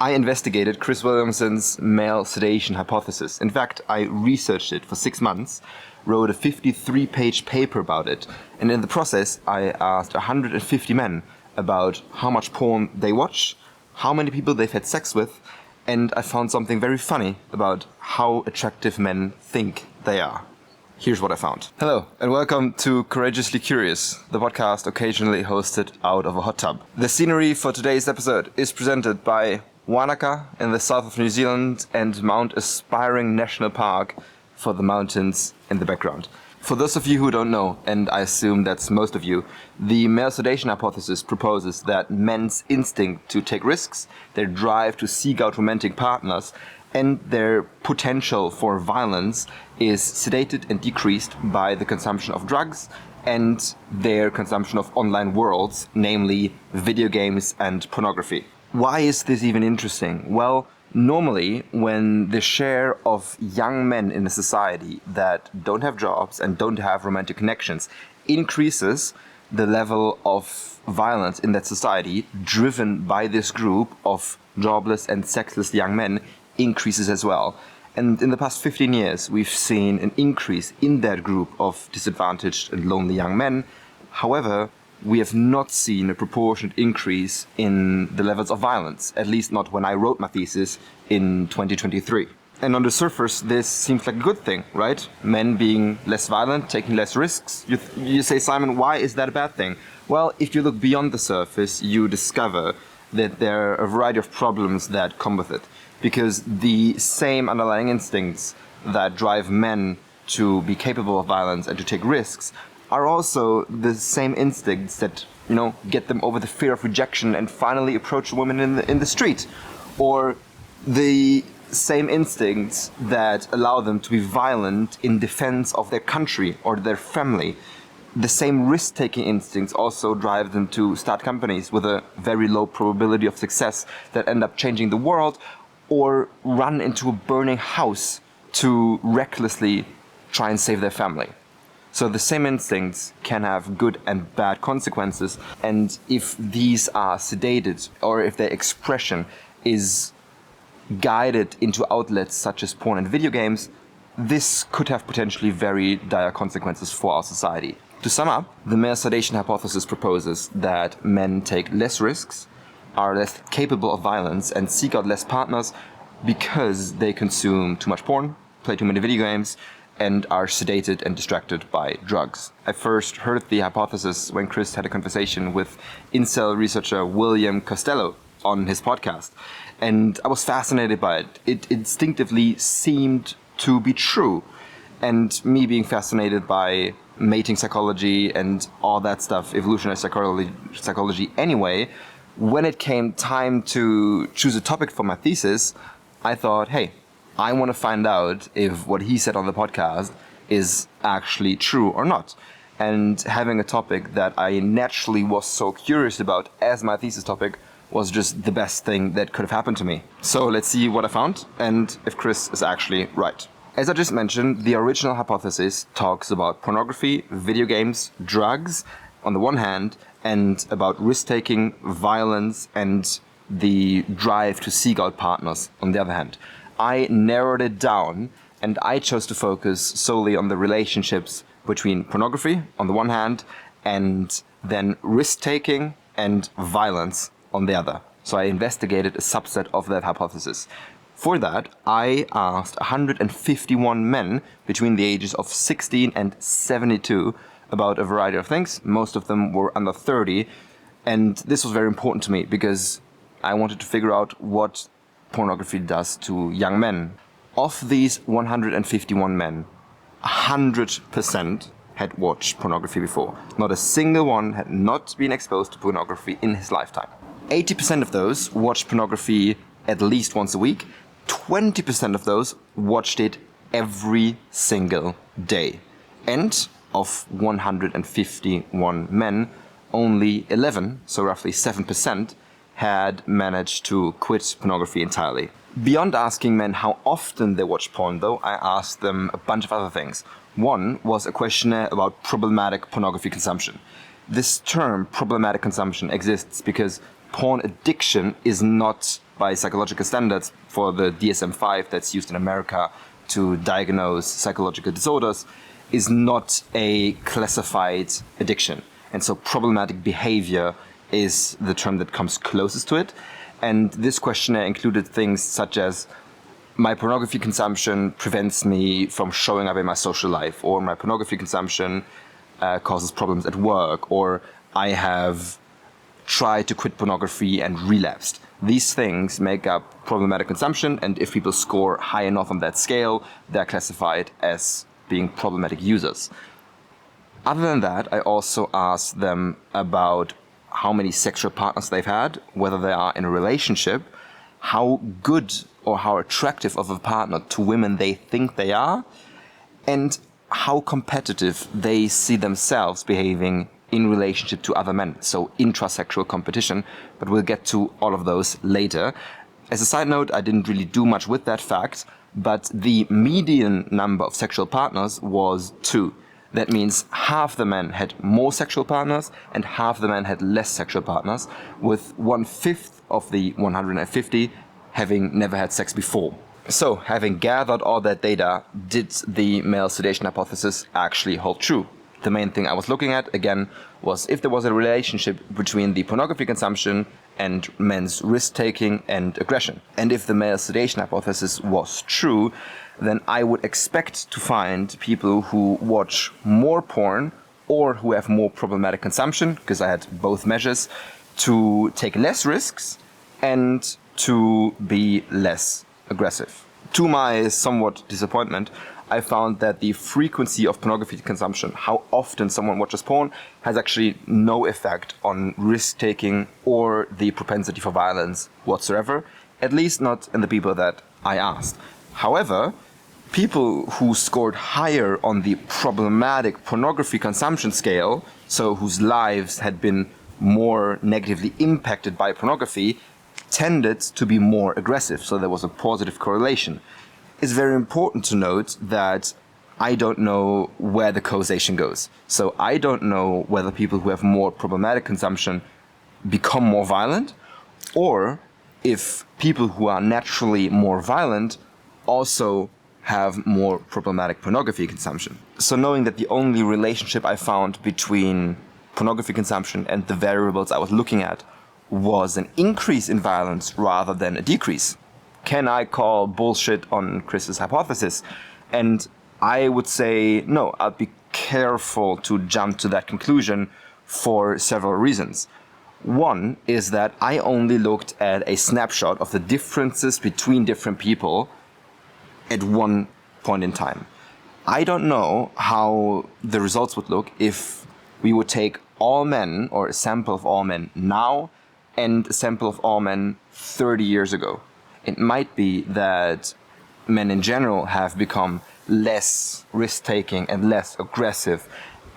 I investigated Chris Williamson's male sedation hypothesis. In fact, I researched it for 6 months, wrote a 53-page paper about it, and in the process I asked 150 men about how much porn they watch, how many people they've had sex with, and I found something very funny about how attractive men think they are. Here's what I found. Hello, and welcome to Courageously Curious, the podcast occasionally hosted out of a hot tub. The scenery for today's episode is presented by Wanaka in the south of New Zealand and Mount Aspiring National Park for the mountains in the background. For those of you who don't know, and I assume that's most of you, the male sedation hypothesis proposes that men's instinct to take risks, their drive to seek out romantic partners, and their potential for violence is sedated and decreased by the consumption of drugs and their consumption of online worlds, namely video games and pornography. Why is this even interesting? Well, normally when the share of young men in a society that don't have jobs and don't have romantic connections increases, the level of violence in that society driven by this group of jobless and sexless young men increases as well. And in the past 15 years, we've seen an increase in that group of disadvantaged and lonely young men. However, we have not seen a proportionate increase in the levels of violence, at least not when I wrote my thesis in 2023. And on the surface, this seems like a good thing, right? Men being less violent, taking less risks. You say, Simon, why is that a bad thing? Well, if you look beyond the surface, you discover that there are a variety of problems that come with it. Because the same underlying instincts that drive men to be capable of violence and to take risks are also the same instincts that, get them over the fear of rejection and finally approach a woman in the street. Or the same instincts that allow them to be violent in defense of their country or their family. The same risk-taking instincts also drive them to start companies with a very low probability of success that end up changing the world, or run into a burning house to recklessly try and save their family. So the same instincts can have good and bad consequences, and if these are sedated or if their expression is guided into outlets such as porn and video games, this could have potentially very dire consequences for our society. To sum up, the male sedation hypothesis proposes that men take less risks, are less capable of violence, and seek out less partners because they consume too much porn, play too many video games, and are sedated and distracted by drugs. I first heard the hypothesis when Chris had a conversation with incel researcher William Costello on his podcast, and I was fascinated by it. It instinctively seemed to be true, and me being fascinated by mating psychology and all that stuff, evolutionary psychology anyway, when it came time to choose a topic for my thesis, I thought, hey, I want to find out if what he said on the podcast is actually true or not. And having a topic that I naturally was so curious about as my thesis topic was just the best thing that could have happened to me. So let's see what I found and if Chris is actually right. As I just mentioned, the original hypothesis talks about pornography, video games, drugs on the one hand, and about risk-taking, violence, and the drive to seek out partners on the other hand. I narrowed it down, and I chose to focus solely on the relationships between pornography on the one hand, and then risk-taking and violence on the other. So I investigated a subset of that hypothesis. For that, I asked 151 men between the ages of 16 and 72 about a variety of things. Most of them were under 30, and this was very important to me because I wanted to figure out what pornography does to young men. Of these 151 men, 100% had watched pornography before. Not a single one had not been exposed to pornography in his lifetime. 80% of those watched pornography at least once a week. 20% of those watched it every single day. And of 151 men, only 11, so roughly 7%, had managed to quit pornography entirely. Beyond asking men how often they watch porn, though, I asked them a bunch of other things. One was a questionnaire about problematic pornography consumption. This term, problematic consumption, exists because porn addiction is not by psychological standards for the DSM-5 that's used in America to diagnose psychological disorders is not a classified addiction. And so problematic behavior is the term that comes closest to it. And this questionnaire included things such as my pornography consumption prevents me from showing up in my social life, or my pornography consumption causes problems at work, or I have tried to quit pornography and relapsed. These things make up problematic consumption, and if people score high enough on that scale, they're classified as being problematic users. Other than that, I also asked them about how many sexual partners they've had, whether they are in a relationship, how good or how attractive of a partner to women they think they are, and how competitive they see themselves behaving in relationship to other men, so intrasexual competition, but we'll get to all of those later. As a side note, I didn't really do much with that fact, but the median number of sexual partners was 2. That means half the men had more sexual partners and half the men had less sexual partners, with 1/5 of the 150 having never had sex before. So, having gathered all that data, did the male sedation hypothesis actually hold true? The main thing I was looking at, again, was if there was a relationship between the pornography consumption and men's risk-taking and aggression. And if the male sedation hypothesis was true, then I would expect to find people who watch more porn or who have more problematic consumption, because I had both measures, to take less risks and to be less aggressive. To my somewhat disappointment, I found that the frequency of pornography consumption, how often someone watches porn, has actually no effect on risk-taking or the propensity for violence whatsoever, at least not in the people that I asked. However, people who scored higher on the problematic pornography consumption scale, so whose lives had been more negatively impacted by pornography, tended to be more aggressive, so there was a positive correlation. It's very important to note that I don't know where the causation goes. So I don't know whether people who have more problematic consumption become more violent, or if people who are naturally more violent also have more problematic pornography consumption. So knowing that the only relationship I found between pornography consumption and the variables I was looking at was an increase in violence rather than a decrease, can I call bullshit on Chris's hypothesis? And I would say no, I'd be careful to jump to that conclusion for several reasons. One is that I only looked at a snapshot of the differences between different people at one point in time. I don't know how the results would look if we would take all men, or a sample of all men now, and a sample of all men 30 years ago. It might be that men in general have become less risk-taking and less aggressive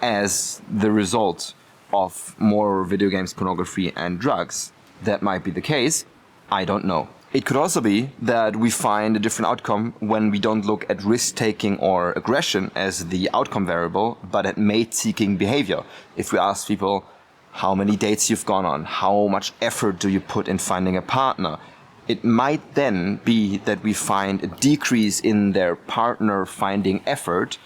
as the result of more video games, pornography, and drugs. That might be the case. I don't know. It could also be that we find a different outcome when we don't look at risk-taking or aggression as the outcome variable, but at mate-seeking behavior. If we ask people how many dates you've gone on, how much effort do you put in finding a partner, it might then be that we find a decrease in their partner finding effort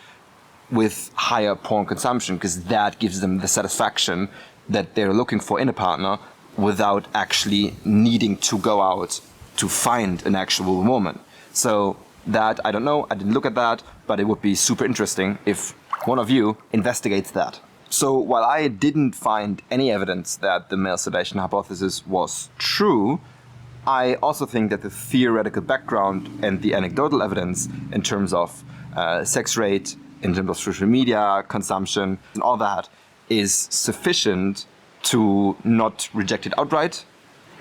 with higher porn consumption, because that gives them the satisfaction that they're looking for in a partner without actually needing to go out to find an actual woman. So that, I don't know, I didn't look at that, but it would be super interesting if one of you investigates that. So while I didn't find any evidence that the male sedation hypothesis was true, I also think that the theoretical background and the anecdotal evidence in terms of sex rate, in terms of social media consumption, and all that is sufficient to not reject it outright,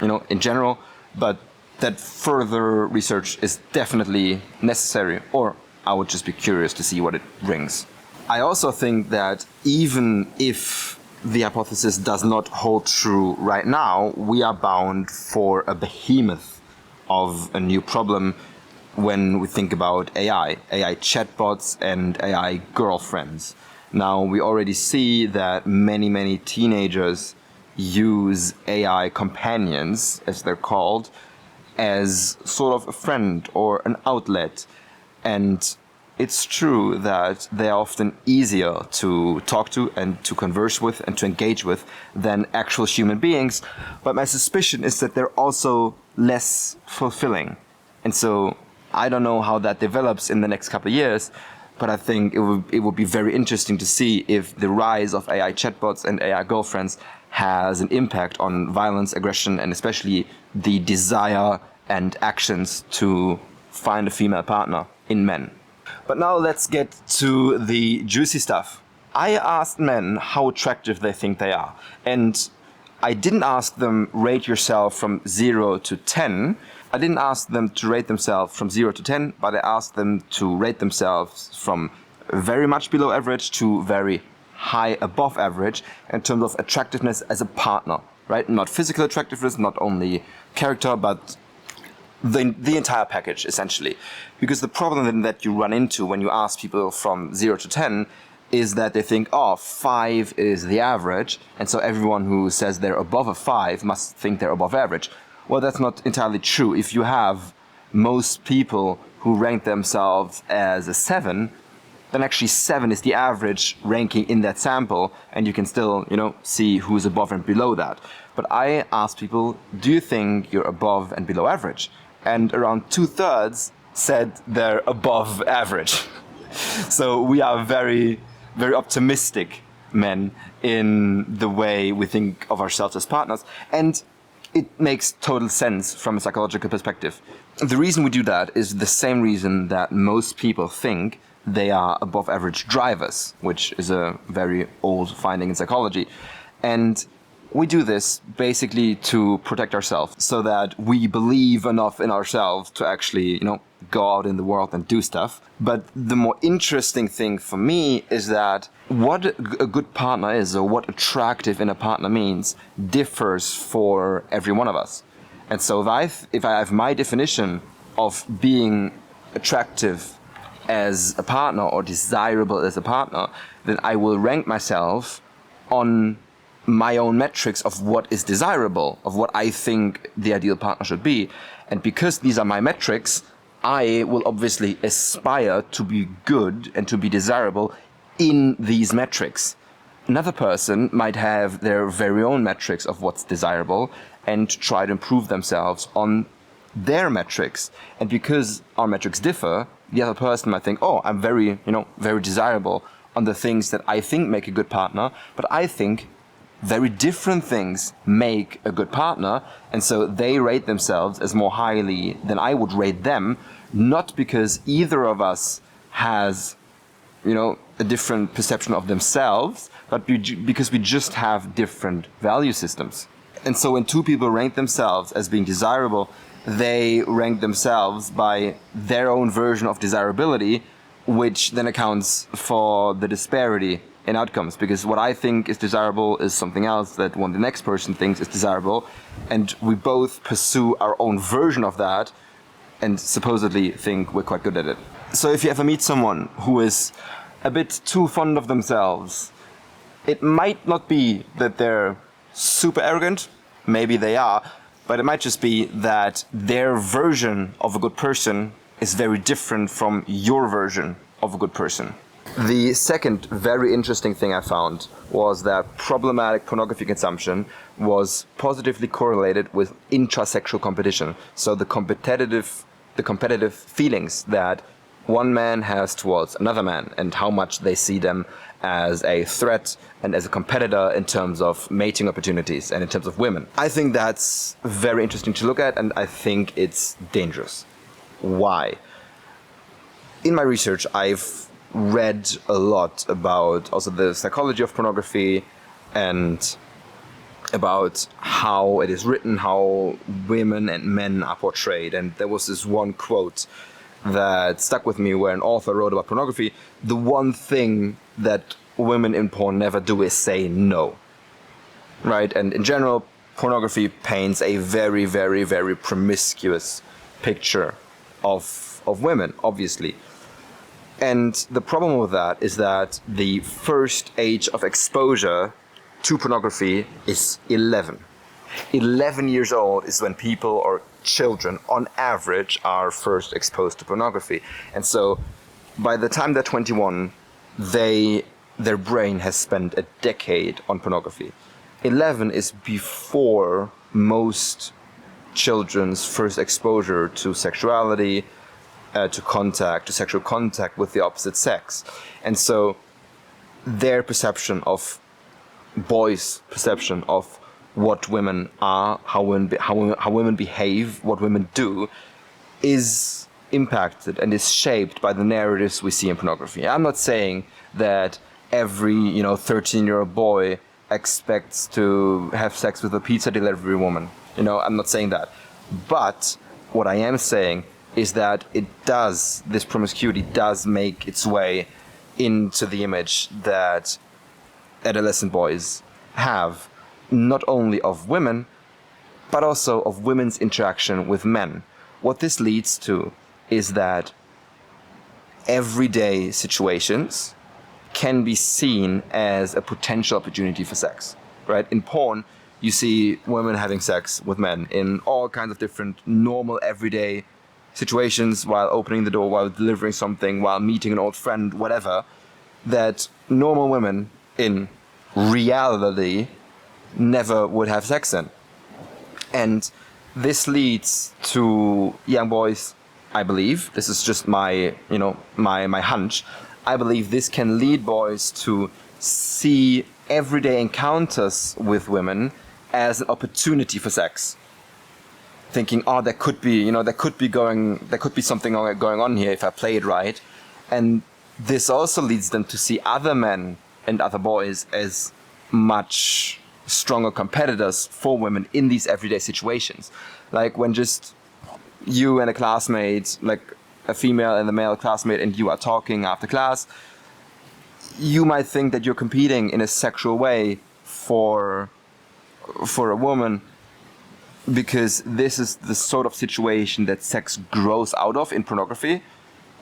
in general, but that further research is definitely necessary, or I would just be curious to see what it brings. I also think that even if the hypothesis does not hold true right now, we are bound for a behemoth of a new problem when we think about AI chatbots and AI girlfriends. Now, we already see that many teenagers use AI companions, as they're called, as sort of a friend or an outlet. And it's true that they are often easier to talk to and to converse with and to engage with than actual human beings. But my suspicion is that they're also less fulfilling. And so I don't know how that develops in the next couple of years, but I think it would be very interesting to see if the rise of AI chatbots and AI girlfriends has an impact on violence, aggression, and especially the desire and actions to find a female partner in men. But now let's get to the juicy stuff. I asked men how attractive they think they are. And I didn't ask them rate yourself from 0 to 10. I didn't ask them to rate themselves from 0 to 10, but I asked them to rate themselves from very much below average to very high above average in terms of attractiveness as a partner, right? Not physical attractiveness, not only character, but the entire package, essentially. Because the problem that you run into when you ask people from 0 to 10 is that they think, 5 is the average, and so everyone who says they're above a 5 must think they're above average. Well, that's not entirely true. If you have most people who rank themselves as a 7, then actually 7 is the average ranking in that sample, and you can still, see who's above and below that. But I asked people, do you think you're above and below average? And around 2/3 said they're above average. So we are very, very optimistic men in the way we think of ourselves as partners. And it makes total sense from a psychological perspective. The reason we do that is the same reason that most people think they are above average drivers, which is a very old finding in psychology. And we do this basically to protect ourselves so that we believe enough in ourselves to actually, go out in the world and do stuff. But the more interesting thing for me is that what a good partner is, or what attractive in a partner means, differs for every one of us. And so if I have my definition of being attractive as a partner or desirable as a partner, then I will rank myself on my own metrics of what is desirable, of what I think the ideal partner should be. And because these are my metrics, I will obviously aspire to be good and to be desirable in these metrics. Another person might have their very own metrics of what's desirable and try to improve themselves on their metrics. And because our metrics differ, the other person might think, I'm very, very desirable on the things that I think make a good partner, but I think very different things make a good partner, and so they rate themselves as more highly than I would rate them, not because either of us has, a different perception of themselves, but because we just have different value systems. And so when two people rank themselves as being desirable, they rank themselves by their own version of desirability, which then accounts for the disparity in outcomes, because what I think is desirable is something else that the next person thinks is desirable, and we both pursue our own version of that and supposedly think we're quite good at it. So if you ever meet someone who is a bit too fond of themselves, it might not be that they're super arrogant, maybe they are, but it might just be that their version of a good person is very different from your version of a good person. The second very interesting thing I found was that problematic pornography consumption was positively correlated with intrasexual competition. So the competitive feelings that one man has towards another man and how much they see them as a threat and as a competitor in terms of mating opportunities and in terms of women. I think that's very interesting to look at, and I think it's dangerous. Why? In my research, I've read a lot about also the psychology of pornography and about how it is written, how women and men are portrayed. And there was this one quote that stuck with me where an author wrote about pornography: the one thing that women in porn never do is say no. Right? And in general, pornography paints a very, very, very promiscuous picture of women, obviously. And the problem with that is that the first age of exposure to pornography is 11. 11 years old is when people, or children, on average, are first exposed to pornography. And so by the time they're 21, their brain has spent a decade on pornography. 11 is before most children's first exposure to sexuality, to sexual contact with the opposite sex. And so their perception of boys' perception of what women are, how women behave, what women do, is impacted and is shaped by the narratives we see in pornography. I'm not saying that every 13-year-old boy expects to have sex with a pizza delivery woman. I'm not saying that. But what I am saying is that this promiscuity does make its way into the image that adolescent boys have, not only of women, but also of women's interaction with men. What this leads to is that everyday situations can be seen as a potential opportunity for sex, right? In porn, you see women having sex with men in all kinds of different normal everyday situations, while opening the door, while delivering something, while meeting an old friend, whatever, that normal women in reality never would have sex in. And this leads to young boys, I believe, this is just my hunch, I believe this can lead boys to see everyday encounters with women as an opportunity for sex. Thinking, there could be something going on here if I play it right. And this also leads them to see other men and other boys as much stronger competitors for women in these everyday situations. Like when just you and a classmate, like a female and a male classmate, and you are talking after class, you might think that you're competing in a sexual way for a woman, because this is the sort of situation that sex grows out of in pornography,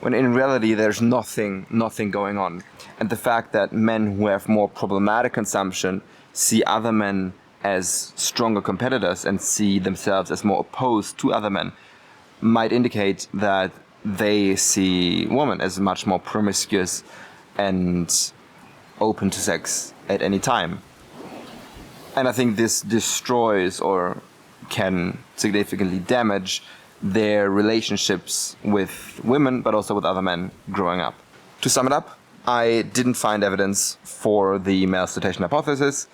when in reality there's nothing going on. And the fact that men who have more problematic consumption see other men as stronger competitors and see themselves as more opposed to other men might indicate that they see women as much more promiscuous and open to sex at any time. And I think this destroys or can significantly damage their relationships with women, but also with other men growing up. To sum it up, I didn't find evidence for the male sedation hypothesis.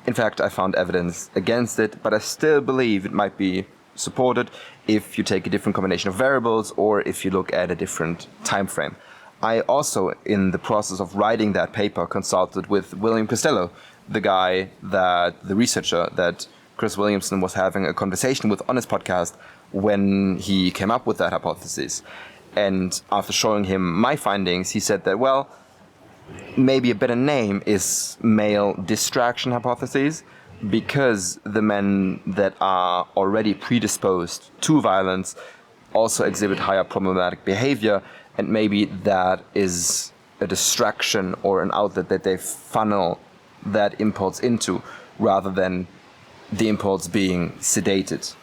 In fact, I found evidence against it, but I still believe it might be supported if you take a different combination of variables or if you look at a different time frame. I also, in the process of writing that paper, consulted with William Costello, the researcher that Chris Williamson was having a conversation with on his podcast when he came up with that hypothesis. And after showing him my findings, he said that, well, maybe a better name is male distraction hypothesis, because the men that are already predisposed to violence also exhibit higher problematic behavior, and maybe that is a distraction or an outlet that they funnel that impulse into, rather than the impulse being sedated.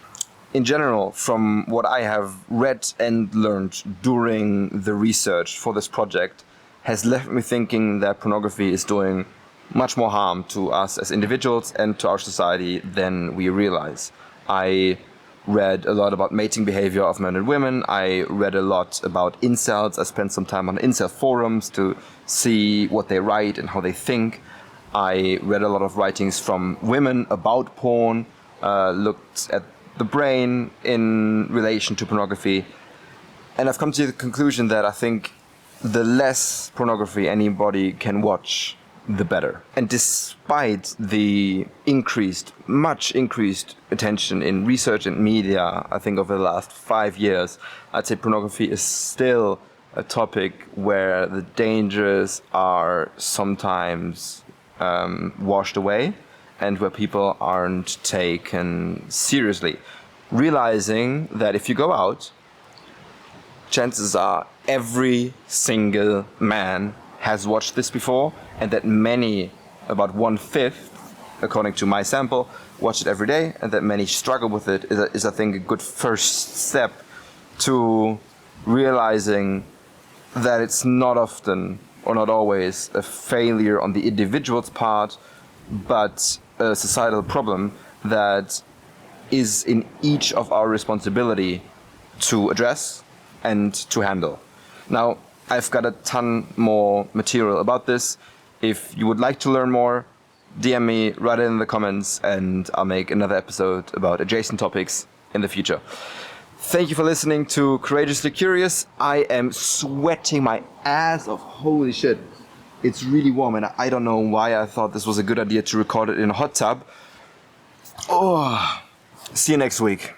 In general, from what I have read and learned during the research for this project, has left me thinking that pornography is doing much more harm to us as individuals and to our society than we realize. I read a lot about mating behavior of men and women. I read a lot about incels. I spent some time on incel forums to see what they write and how they think. I read a lot of writings from women about porn, looked at the brain in relation to pornography, and I've come to the conclusion that I think the less pornography anybody can watch, the better. And despite the much increased attention in research and media, I think over the last 5 years, I'd say pornography is still a topic where the dangers are sometimes washed away, and where people aren't taken seriously. Realizing that if you go out, chances are every single man has watched this before, and that many, about 1/5, according to my sample, watch it every day, and that many struggle with it is I think, a good first step to realizing that it's not often or not always a failure on the individual's part, but a societal problem that is in each of our responsibility to address and to handle. Now, I've got a ton more material about this. If you would like to learn more, DM me, write it in the comments, and I'll make another episode about adjacent topics in the future. Thank you for listening to Courageously Curious. I am sweating my ass off. Holy shit. It's really warm, and I don't know why I thought this was a good idea to record it in a hot tub. Oh, see you next week.